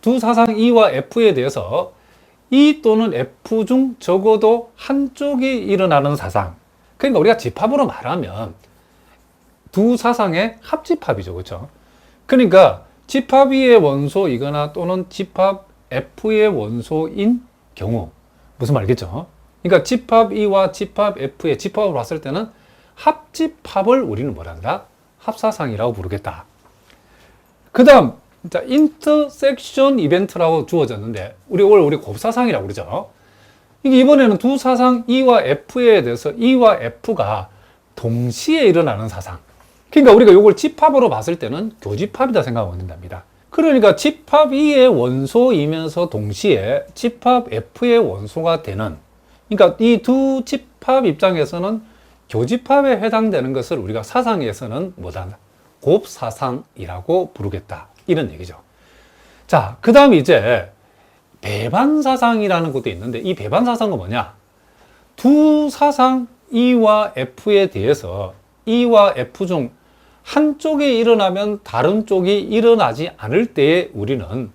두 사상 E와 F에 대해서 E 또는 F 중 적어도 한쪽이 일어나는 사상. 그러니까 우리가 집합으로 말하면 두 사상의 합집합이죠. 그렇죠? 그러니까 집합 E의 원소이거나 또는 집합 F의 원소인 경우 무슨 말이겠죠? 그러니까 집합 E와 집합 F의 집합을 봤을 때는 합집합을 우리는 뭐라 한다? 합사상이라고 부르겠다. 그 다음 인터섹션 이벤트라고 주어졌는데 우리 곱사상이라고 그러죠. 이게 이번에는 두 사상 E와 F에 대해서 E와 F가 동시에 일어나는 사상. 그러니까 우리가 이걸 집합으로 봤을 때는 교집합이다 생각하면 된답니다. 그러니까 집합 E의 원소이면서 동시에 집합 F의 원소가 되는, 그러니까 이 두 집합 입장에서는 교집합에 해당되는 것을 우리가 사상에서는 뭐다? 곱사상이라고 부르겠다. 이런 얘기죠. 자, 그 다음 이제 배반사상이라는 것도 있는데 이 배반사상은 뭐냐? 두 사상 E와 F에 대해서 E와 F 중 한쪽이 일어나면 다른 쪽이 일어나지 않을 때에 우리는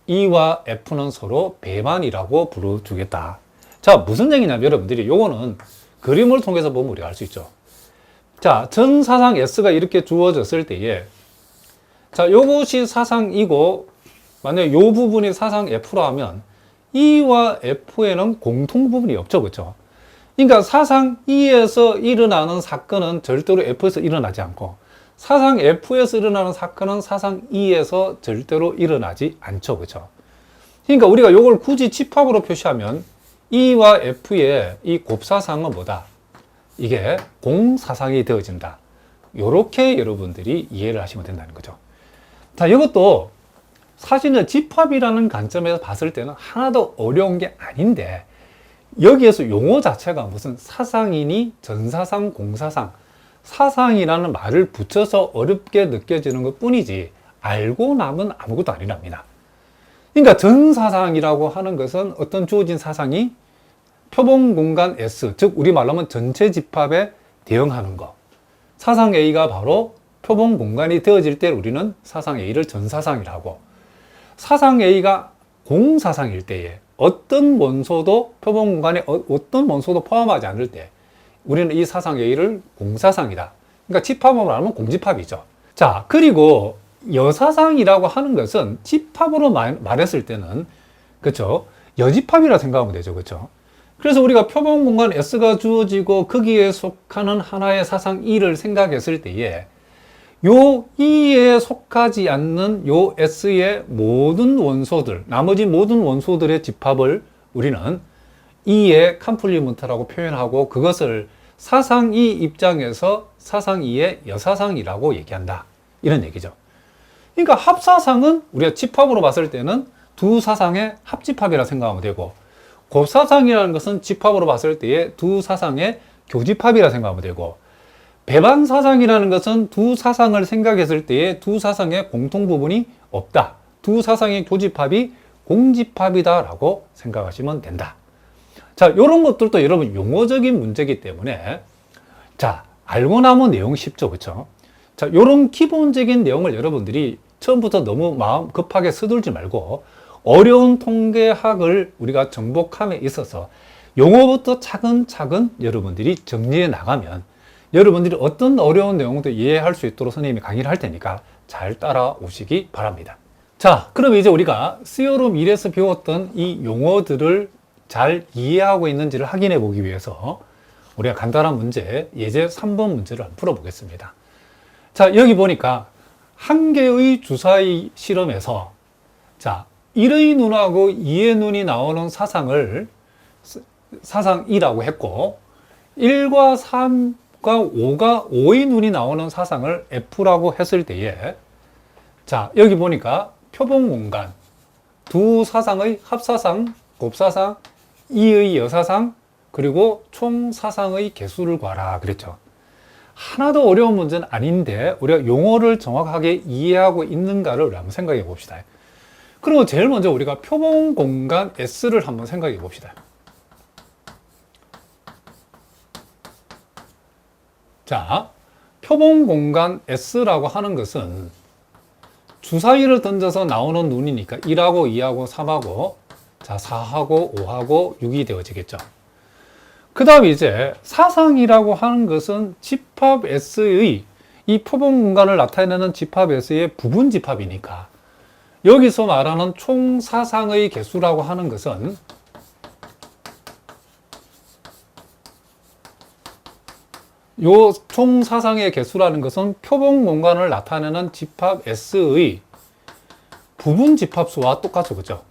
E와 F는 서로 배반이라고 불러주겠다. 자, 무슨 얘기냐면 여러분들이 요거는 그림을 통해서 보면 우리가 알 수 있죠. 자, 전 사상 S가 이렇게 주어졌을 때에 자, 요것이 사상이고 만약에 요 부분이 사상 F로 하면 E와 F에는 공통 부분이 없죠. 그렇죠? 그러니까 사상 E에서 일어나는 사건은 절대로 F에서 일어나지 않고 사상 F에서 일어나는 사건은 사상 E에서 절대로 일어나지 않죠. 그렇죠? 그러니까 우리가 요걸 굳이 집합으로 표시하면 E와 F의 이 곱사상은 뭐다? 이게 공사상이 되어진다. 요렇게 여러분들이 이해를 하시면 된다는 거죠. 자, 이것도 사실은 집합이라는 관점에서 봤을 때는 하나도 어려운 게 아닌데 여기에서 용어 자체가 무슨 사상이니 전사상, 공사상, 사상이라는 말을 붙여서 어렵게 느껴지는 것 뿐이지 알고 나면 아무것도 아니랍니다. 그러니까 전사상이라고 하는 것은 어떤 주어진 사상이 표본 공간 S, 즉 우리말로 하면 전체 집합에 대응하는 것. 사상 A가 바로 표본 공간이 되어질 때 우리는 사상 A를 전사상이라고, 사상 A가 공사상일 때에 어떤 원소도 표본 공간에 어떤 원소도 포함하지 않을 때 우리는 이 사상 A를 공사상이다. 그러니까 집합으로 말하면 공집합이죠. 자, 그리고 여사상이라고 하는 것은 집합으로 말했을 때는 그렇죠? 여집합이라 생각하면 되죠. 그렇죠? 그래서 우리가 표본 공간 S가 주어지고 거기에 속하는 하나의 사상 E를 생각했을 때에 요 E에 속하지 않는 요 S의 모든 원소들, 나머지 모든 원소들의 집합을 우리는 E의 컴플리먼트라고 표현하고 그것을 사상 E 입장에서 사상 E의 여사상이라고 얘기한다. 이런 얘기죠. 그러니까 합사상은 우리가 집합으로 봤을 때는 두 사상의 합집합이라 생각하면 되고 곱사상이라는 것은 집합으로 봤을 때의 두 사상의 교집합이라 생각하면 되고 배반사상이라는 것은 두 사상을 생각했을 때에 두 사상의 공통 부분이 없다. 두 사상의 교집합이 공집합이다 라고 생각하시면 된다. 자, 이런 것들도 여러분 용어적인 문제이기 때문에 자, 알고 나면 내용 쉽죠. 그렇죠? 자, 이런 기본적인 내용을 여러분들이 처음부터 너무 마음 급하게 서둘지 말고 어려운 통계학을 우리가 정복함에 있어서 용어부터 차근차근 여러분들이 정리해 나가면 여러분들이 어떤 어려운 내용도 이해할 수 있도록 선생님이 강의를 할 테니까 잘 따라오시기 바랍니다. 자, 그럼 이제 우리가 스요룸 1에서 배웠던 이 용어들을 잘 이해하고 있는지를 확인해 보기 위해서 우리가 간단한 문제, 예제 3번 문제를 한번 풀어보겠습니다. 자, 여기 보니까 한 개의 주사위 실험에서 자, 1의 눈하고 2의 눈이 나오는 사상을 사상 2라고 했고 1과 3과 5가 5의 눈이 나오는 사상을 F라고 했을 때에 자, 여기 보니까 표본 공간 두 사상의 합사상, 곱사상, 2의 여사상 그리고 총 사상의 개수를 구하라 그랬죠. 하나도 어려운 문제는 아닌데 우리가 용어를 정확하게 이해하고 있는가를 한번 생각해 봅시다. 그리고 제일 먼저 우리가 표본 공간 S를 한번 생각해 봅시다. 자, 표본 공간 S라고 하는 것은 주사위를 던져서 나오는 눈이니까 1하고 2하고 3하고 자 4하고 5하고 6이 되어지겠죠. 그 다음 이제 사상이라고 하는 것은 집합 S의 이 표본 공간을 나타내는 집합 S의 부분 집합이니까 여기서 말하는 총 사상의 개수라고 하는 것은 요 총 사상의 개수라는 것은 표본 공간을 나타내는 집합 S의 부분 집합수와 똑같죠, 그죠?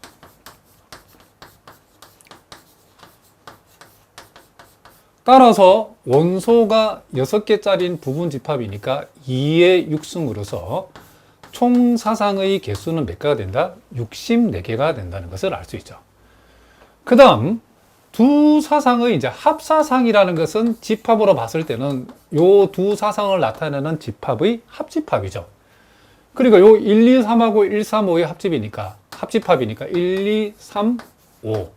따라서 원소가 6개짜리인 부분 집합이니까 2의 6승으로서 총 사상의 개수는 몇 개가 된다? 64개가 된다는 것을 알 수 있죠. 그 다음 두 사상의 이제 합사상이라는 것은 집합으로 봤을 때는 요 두 사상을 나타내는 집합의 합집합이죠. 그리고 요 1, 2, 3하고 1, 3, 5의 합집합이니까 1, 2, 3, 5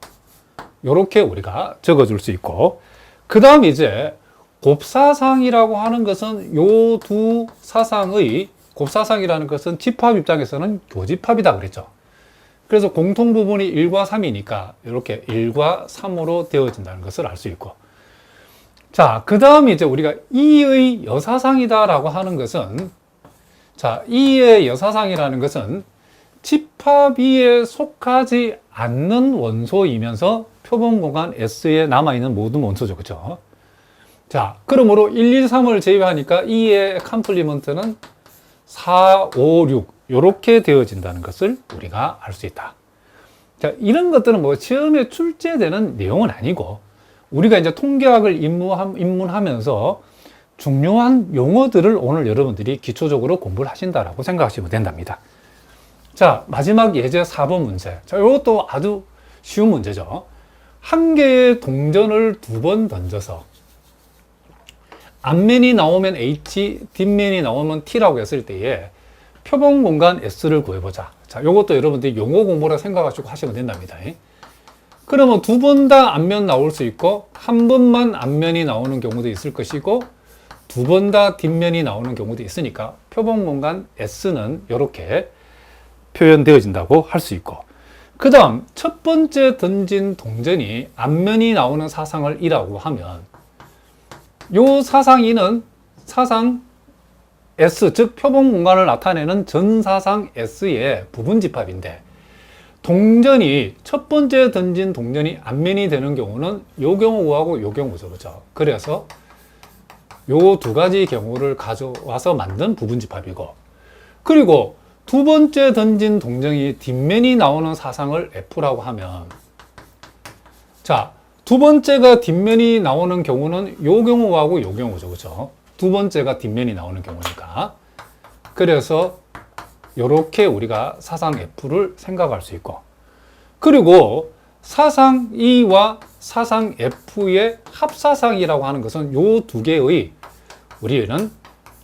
요렇게 우리가 적어줄 수 있고, 그 다음 이제 곱사상이라고 하는 것은 요 두 사상의 곱사상이라는 것은 집합 입장에서는 교집합이다 그랬죠. 그래서 공통 부분이 1과 3이니까 이렇게 1과 3으로 되어진다는 것을 알 수 있고, 자, 그 다음 이제 우리가 2의 여사상이다라고 하는 것은, 자, 2의 여사상이라는 것은 집합 2에 속하지 않는 원소이면서 표본 공간 S에 남아있는 모든 원소죠. 그죠? 자, 그러므로 1, 2, 3을 제외하니까 2의 컴플리먼트는 4, 5, 6 이렇게 되어진다는 것을 우리가 알 수 있다. 자, 이런 것들은 뭐 시험에 출제되는 내용은 아니고 우리가 이제 통계학을 입문하면서 중요한 용어들을 오늘 여러분들이 기초적으로 공부를 하신다라고 생각하시면 된답니다. 자, 마지막 예제 4번 문제. 자, 이것도 아주 쉬운 문제죠. 한 개의 동전을 2번 던져서 앞면이 나오면 H, 뒷면이 나오면 T라고 했을 때에 표본 공간 S를 구해보자. 자, 이것도 여러분들이 용어 공부라 생각하시고 하시면 된답니다. 그러면 2번 다 앞면 나올 수 있고, 한 번만 앞면이 나오는 경우도 있을 것이고, 2번 다 뒷면이 나오는 경우도 있으니까 표본 공간 S는 이렇게 표현되어진다고 할 수 있고, 그 다음 첫 번째 던진 동전이 앞면이 나오는 사상을 2라고 하면 요 사상 2는 사상 S, 즉 표본 공간을 나타내는 전사상 S의 부분 집합인데, 동전이 첫 번째 던진 동전이 앞면이 되는 경우는 요 경우하고 요 경우죠. 그죠? 그래서 요 두 가지 경우를 가져와서 만든 부분 집합이고, 그리고 두 번째 던진 동전이 뒷면이 나오는 사상을 F라고 하면, 자, 두 번째가 뒷면이 나오는 경우는 요 경우하고 요 경우죠. 그죠? 두 번째가 뒷면이 나오는 경우니까. 그래서 이렇게 우리가 사상 F를 생각할 수 있고, 그리고 사상 E와 사상 F의 합사상이라고 하는 것은 요 두 개의 우리는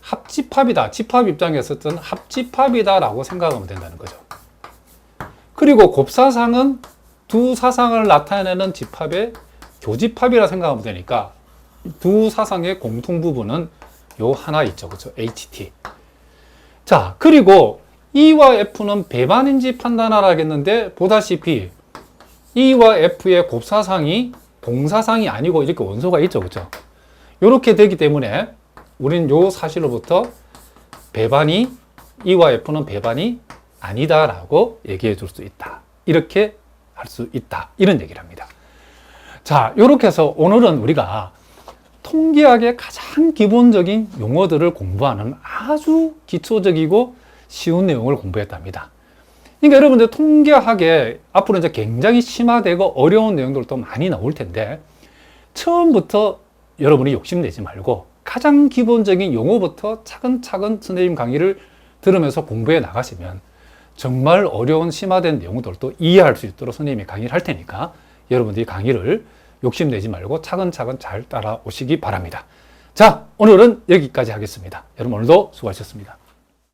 합집합이다. 집합 입장에서 어떤 합집합이다라고 생각하면 된다는 거죠. 그리고 곱사상은 두 사상을 나타내는 집합의 교집합이라 생각하면 되니까 두 사상의 공통 부분은 요 하나 있죠. 그렇죠? HT. 자, 그리고 E와 F는 배반인지 판단하라겠는데, 보다시피 E와 F의 곱사상이 동사상이 아니고 이렇게 원소가 있죠. 그렇죠? 이렇게 되기 때문에 우리는 요 사실로부터 배반이, E와 F는 배반이 아니다라고 얘기해 줄 수 있다. 이렇게 할 수 있다. 이런 얘기를 합니다. 자, 이렇게 해서 오늘은 우리가 통계학의 가장 기본적인 용어들을 공부하는 아주 기초적이고 쉬운 내용을 공부했답니다. 그러니까 여러분들 통계학에 앞으로 이제 굉장히 심화되고 어려운 내용들도 많이 나올 텐데, 처음부터 여러분이 욕심내지 말고 가장 기본적인 용어부터 차근차근 선생님 강의를 들으면서 공부해 나가시면 정말 어려운 심화된 내용들도 이해할 수 있도록 선생님이 강의를 할 테니까 여러분들이 강의를 욕심내지 말고 차근차근 잘 따라오시기 바랍니다. 자, 오늘은 여기까지 하겠습니다. 여러분 오늘도 수고하셨습니다.